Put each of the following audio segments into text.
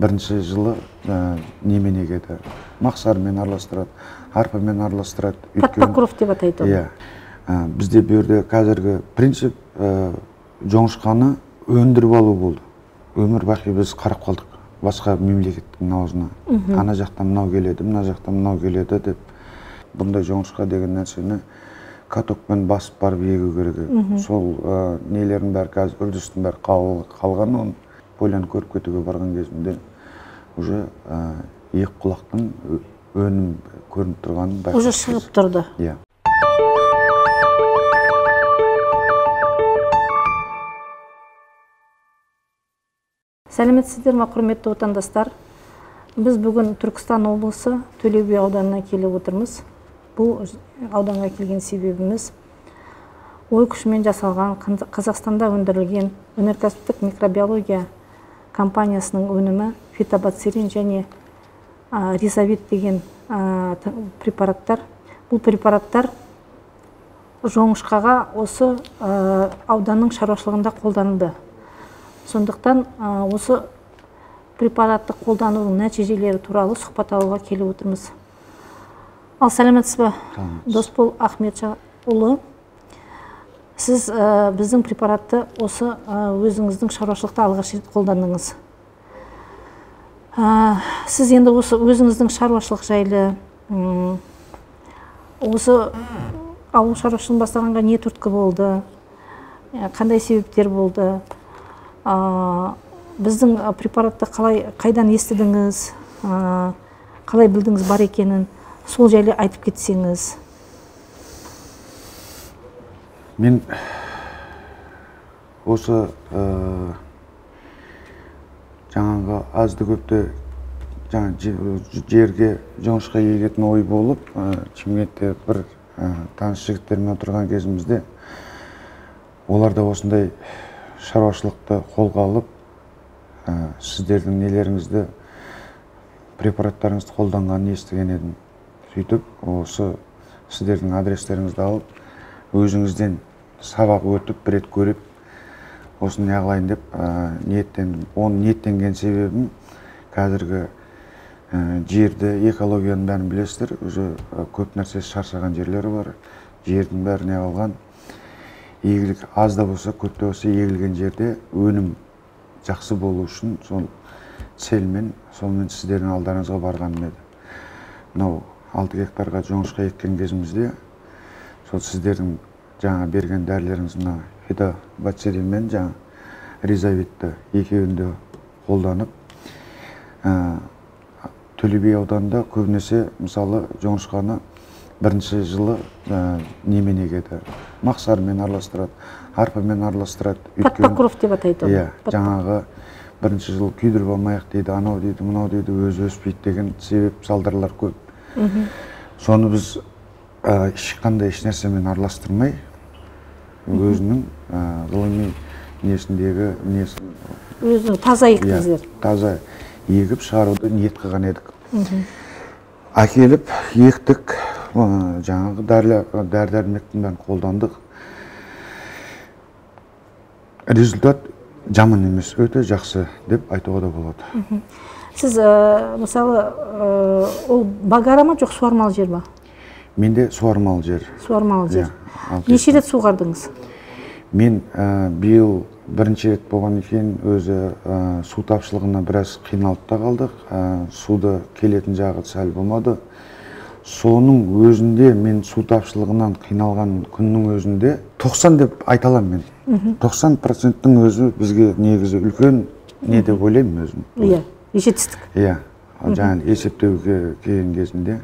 бірінші жылы немен егеді, мақсармен араластырады, арпамен араластырады. Подпокров деп атайды. Иә. Бізде берді қазіргі принцип жоңышқаны өндіріп алу болды. Өмір бақи біз қарап қалдық басқа мемлекеттің аузына. Ана жақтан мынау келеді, мына жақтан мынау келеді деп. Бұндай жоңышқа деген нәрсені катокпен басып барып егу керек. Сол нелердің бәрі қазір үрдістің бәрі қалған, оны поляны көріп кетуге барған кезімде уже екі құлақтың өнім көрініп тұрғанын байқадым. Уже шығып тұрды. Иә. Сәлеметсіздер ме, құрметті отандастар? Біз бүгін Түркістан облысы Төле би ауданына келіп отырмыз. Бұл ауданға келген себебіміз ой күшімен жасалған Қазақстанда өндірілген өнеркәсіптік микробиология компаниясының өнімі фитобацилин және ризовит деген препараттар. Бұл препараттар жоңышқаға осы ауданның шаруашылығында қолданылды. Сондықтан осы препаратты қолданудың нәтижелері туралы сұхбат алуға келіп отырмыз. Ал сәлеметсіз бе, Досбол Ахметжанұлы? Сіз біздің препаратты осы өзіңіздің шаруашылықта алғаш рет қолдандыңыз. Сіз енді осы өзіңіздің шаруашылық жайлы, осы ауыл шаруашылығын бастағанға не түрткі болды, қандай себептер болды, біздің препаратты қайдан естідіңіз, қалай білдіңіз бар екенін, сол жайлы айтып кетсеңіз. Мен осы жаңағы азды көпті жерге жоңышқа егетін ой болып, Шымкентте бір таныс жігіттермен отырған кезімізде олар да осындай шаруашылықты қолға алып, сіздердің нелеріңізді, препараттарыңызды қолданғанын естіген едім. Сөйтіп, осы сіздердің адрестеріңізді алып, өзіңізден сабақ өтіп, бір рет көріп, осыны неғылайын деп ниеттендім. Оның ниеттенген себебім қазіргі жерді, экологияның бәрін білесіздер, уже көп нәрсесі шаршаған жерлері бар. Жердің бәрі неғылған. Егілік аз да болса, көп те болса егілген жерде өнім жақсы болу үшін сол селмен, сонымен сіздердің алдарыңызға барғаным еді. Мынау 6 гектарға жоңышқа еккен кезімізде сол сіздердің жаңа берген дәрілеріңіз мына фитобацилин мен жаңа ризовитті екеуінде қолданып, Төле би ауданында көбінесе мысалы жоңышқаны бірінші жылы немен егеді, мақсармен араластырады, арпамен араластырады. Подпокров деп атайды. Иә, жаңағы бірінші жыл күйдіріп алмайық дейді, анау дейді, мынау дейді, өзі өспейді деген себеп салдарлар көп. Соны біз ешқандай ешнәрсемен араластырмай, өзінің ғылыми несіндегі өзінің таза ектіңіздер. Таза егіп шығаруды ниет қылған едік. Әкеліп, ектік, жаңағы дәрі-дәрмектің бәрін қолдандық. Результат жаман емес, өте жақсы деп айтуға да болады. Сіз, мысалы, ол багара ма, жоқ суармалы жер ма? Менде суармалы жер. Суармалы жер. Неше рет суғардыңыз? Мен биыл бірінші рет болған екен, өзі су тапшылығына біраз қиналып та қалдық. Суды келетін жағы сәл болмады. Соның өзінде мен су тапшылығынан қиналған күннің өзінде 90 деп айта аламын мен. 90%-ның өзі бізге негізі үлкен не деп ойлаймын өзім. Иә, жетістік. Иә, жаңа есептеуге келген кезінде.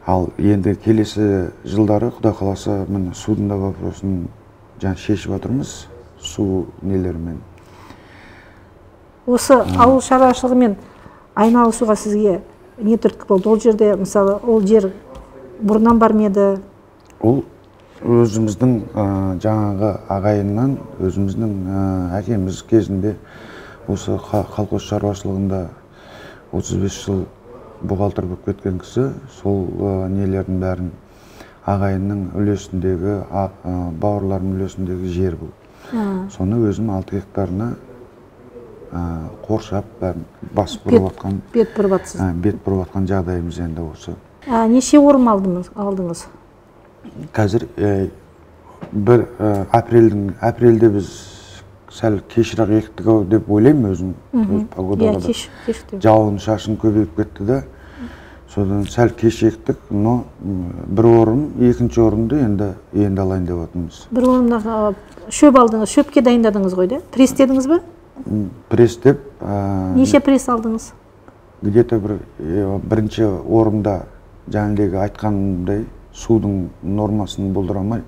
Ал енді келесі жылдары Құда қаласа міне судың да вопросын жаңа шешіп отырмыз, су нелерімен. Осы ауыл шаруашылығымен айналысуға сізге не түрткі болды? Ол жерде, мысалы, ол жер бұрыннан бар ма еді? Ол өзіміздің жаңағы ағайыннан, өзіміздің әкеміз кезінде осы колхоз шаруашылығында 35 жыл бухгалтер болып кеткен кісі, сол нелердің бәрін ағайынның үлесіндегі, бауырларының үлесіндегі жер бұл. Соны өзім 6 гектарына қоршап, бәрін басып бұрып жатқан, бет бұрып жатсыз. бет бұрып жатқан жағдайымыз енді осы. Неше орын алдыңыз? Қазір бір апрельде біз сәл кешірақ ектік деп ойлаймын өзім. Погодаға да жауын шашын көбейіп кетті да. Содан сәл кеш ектік, но бір орын, екінші орынды енді алайын деп отырмыз. Бір орында шөп алдыңыз, шөпке дайындадыңыз ғой, да? Престедіңіз бе? Престеп. Неше пресс алдыңыз? Где-то бірінші орында жаңағыдегі айтқанымдай судың нормасын болдырамай.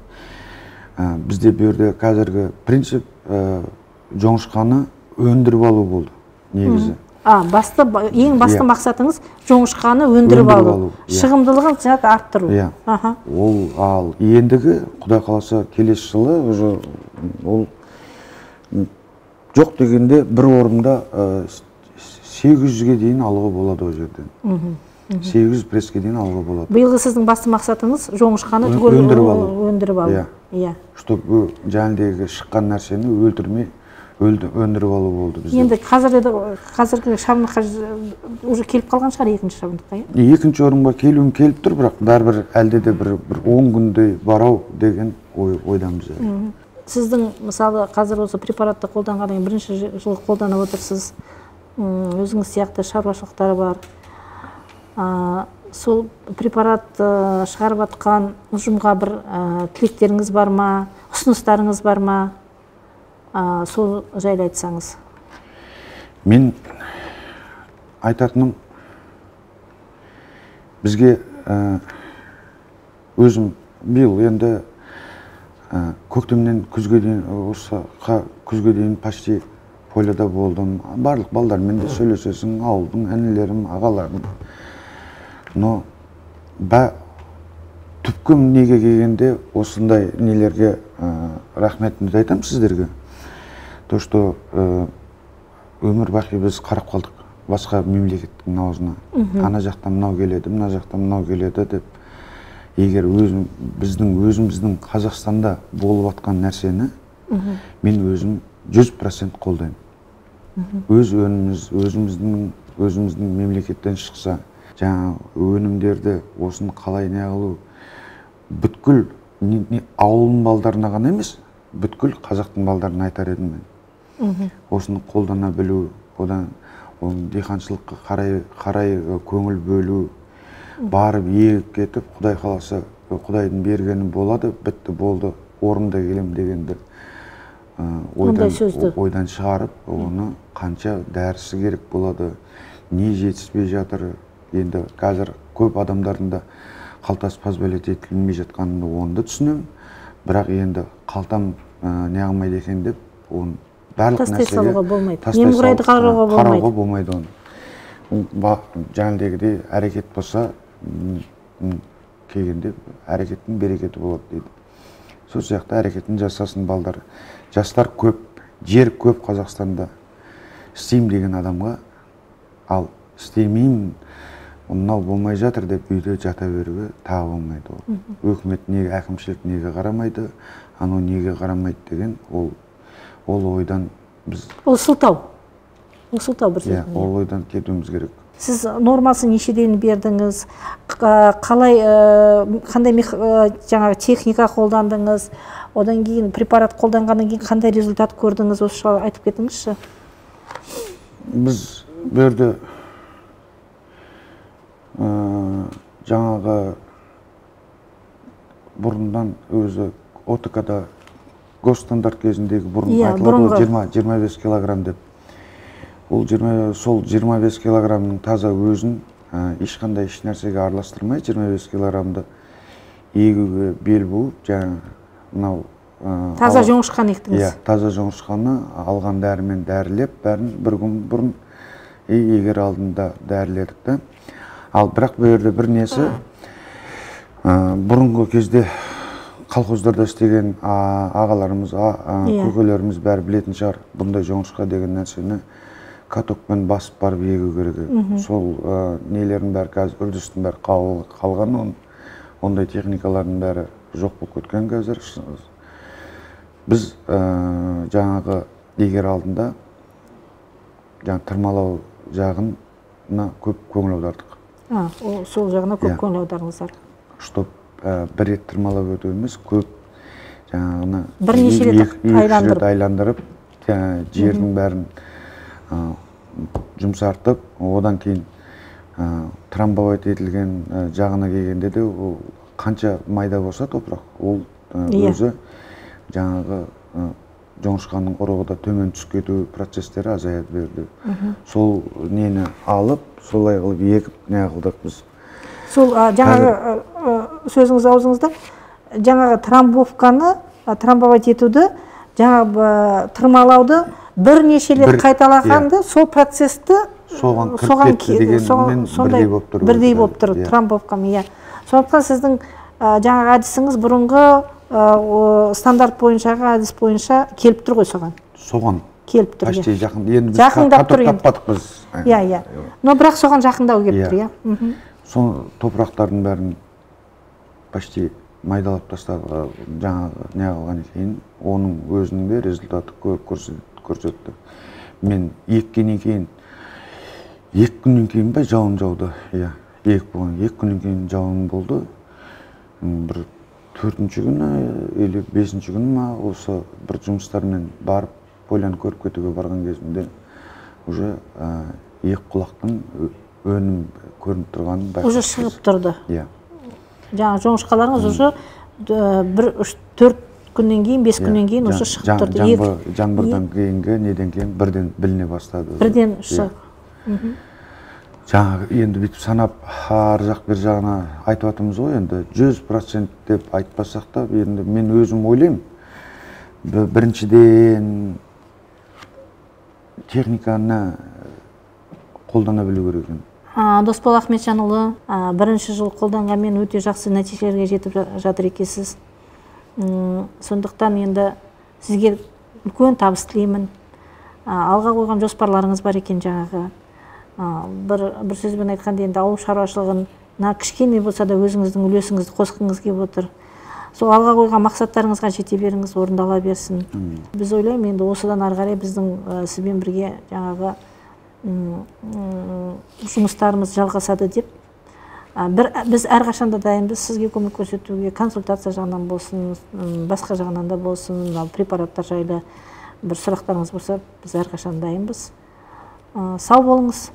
Бізде берде қазіргі принцип жоңышқаны өндіріп алу болды, негізі. Ең басты мақсатыңыз жоңышқаны өндіріп алу. Шығымдылығын арттыру. Ал ендігі, Құдай қаласа, келесі жылы ол жоқ дегенде бір орында 800-ге дейін алуға болады о жерден. 800 преске дейін алуға болады. Биылғы сіздің басты мақсатыңыз жоңышқаны өндіріп алу. Чтобы жаңағыдегі шыққан нәрсені өлтірмей өндіріп алу болды бізде. Енді қазіргі шабындыққа уже келіп қалған шығар, екінші шабындыққа? Екінші орынға келуім келіп тұр, бірақ бәрібір әлде де бір 10 күндей барау деген ойдамыз. Сіздің мысалы қазір осы препаратты қолданғаннан бірінші жылы қолданып отырсыз, өзіңіз сияқты шаруашылықтары бар. Сол препарат шығарып жатқан ұжымға бір тілектеріңіз бар ма, ұсыныстарыңыз бар ма? Сол жайлы айтсаңыз. Мен айтатыным, бізге өзім биыл енді көктемнен күзге дейін, күзге дейін почти поляда болдым. Барлық балдармен де сөйлесесің, ауылдың әнелерім, ағаларым. Но түпкі неге келгенде осындай нелерге рахметімді айтамын сіздерге. То, что өмір бақи біз қарап қалдық басқа мемлекеттің аузына. Ана жақтан мынау келеді, мына жақтан мынау келеді деп. Егер өзіміздің Қазақстанда болып жатқан нәрсені мен өзім 100% қолдаймын. Өз өніміз, өзіміздің мемлекеттен шықса, жаңа өнімдерді осын қалай не қылу, бүткіл ауылдың балдарына ғана емес, бүткіл қазақтың балдарына айтар едім мен. Осыны қолдана білу, одан диқаншылыққа қарай көңіл бөлу, барып егіп кетіп, Құдай қаласа, Құдайдың бергені болады, бітті болды, орында келем дегенді ойдан шығарып, оны қанша дәрісі керек болады, не жетіспей жатыр. Енді қазір көп адамдардың да қалтасы позволять етілмей жатқанын оны түсінемін. Бірақ енді қалтам не қылмайды екен деп, оны барлық нәрсеге немқұрайды қарауға болмайды оны. Жаңағыдегідей әрекет болса, келгенде әрекеттің берекеті болады дейді. Сол сияқты әрекетін жасасын балдар. Жастар көп, жер көп Қазақстанда. Істеймін деген адамға, ал істемеймін, мынау болмай жатыр деп үйде жата беруге тағы болмайды ол. Өкімет неге, әкімшілік неге қарамайды, анау неге қарамайды деген ол ойдан біз... Ол сылтау. Ол сылтау бір сөзбен. Ол ойдан кетуіміз керек. Сіз нормасын нешеден бердіңіз, қандай жаңағы техника қолдандыңыз, одан кейін препарат қолданғаннан кейін қандай результат көрдіңіз, осы жайлы айтып кетіңізші. Біз берді жаңағы бұрындан өзі ОТК-да госстандарт кезіндегі бұрын айтылады 20-25 килограмм деп. Сол 25 килограммның таза өзін ешқандай еш нәрсеге араластырмай 25 килограммды егуге бел буып, жаңағы таза жоңышқаны ектіңіз. Таза жоңышқаны алған дәрімен дәрілеп, бәрін бір күн бұрын егер алдында дәріледік. Ал бірақ берді бір несі, бұрынғы кезде колхоздарда істеген ағаларымыз, көкелеріміз бәрі білетін шығар, бұндай жоңышқа деген нәрсені катокпен басып барып егу керек. Сол нелердің бәрі қазір үрдістің бәрі қалған, ондай техникалардың бәрі жоқ болып кеткен қазір. Біз жаңағы егер алдында жаңағы тырмалау жағына көп көңіл аудардық. Сол жағына көп көңіл аудардыңыздар. Чтоб бір рет тырмалап өту емес, көп жаңағыны бірнеше рет айландырып, жердің бәрін жұмсартып, одан кейін трамбовать етілген жағына келгенде де қанша майда болса топырақ, ол өзі жаңағы жоңышқаның ұрығы да төмен түсіп кету процестері азая берді. Сол нені алып, солай қылып егіп не қылдық біз. Сол жаңағы сөзіңіз аузыңызда жаңағы трамбовканы, трамбовать етуді, жаңағы тырмалауды бірнеше рет қайталағанды, сол процесті соған кіріп кетті дегенмен бірдей болып тұр, трамбовкам. Сондықтан сіздің жаңағы әдісіңіз бұрынғы стандарт бойыншаға әдіс бойынша келіп тұр ғой соған? Соған келіп тұр. Почти жақын. Енді біз қатып таппадық біз. Но бірақ соған жақындау келіп тұр. Сол топырақтардың бәрін почти майдалап тастады, жаңағы не қылған кейін, оның өзінің де результаты көрсетті. Мен еккеннен кейін, 2 күннен кейін бе жауын жауды. Екі күннен кейін жауын болды. Бір 4-ші күні, или 5-ші күні ма, осы бір жұмыстармен барып, поляны көріп кетуге барған кезімде, уже 2 құлақтың өнім көрініп тұрғанын байқадым. Уже шығып тұрды. Жаңағы жоңышқаларыңыз уже 4 күннен кейін, 5 күннен кейін уже шығып тұрды. Жаңбырдан кейінгі, неден кейін бірден біліне бастады. Бірден шығып. Жаңағы енді бүйтіп санап, ар жақ бер жағына айтып атымыз ғой, енді 100% деп айтпасақ та, енді мен өзім ойлаймын, біріншіден техниканы қолдана білу керек. Досбол Ахметжанұлы, бірінші жыл қолданғанмен өте жақсы нәтижелерге жетіп жатыр екенсіз. Сондықтан енді сізге үлкен табыс тілеймін. Алға қойған жоспарларыңыз бар екен жаңағы. Бір сөзбен айтқанда енді ауыл шаруашылығына кішкене болса да өзіңіздің үлесіңізді қосқыңыз келіп отыр. Сол алға қойған мақсаттарыңызға жете беріңіз, орындала берсін. Біз ойлаймын, енді осыдан ары қарай біздің сізбен бірге жаңағы жұмыстарымыз жалғасады деп. Біз әрқашанда дайынбыз сізге көмек көрсетуге, консультация жағынан болсын, басқа жағынан да болсын, препараттар жайлы бір сұрақтарыңыз болса, біз әрқашанда дайынбыз. Сау болыңыз.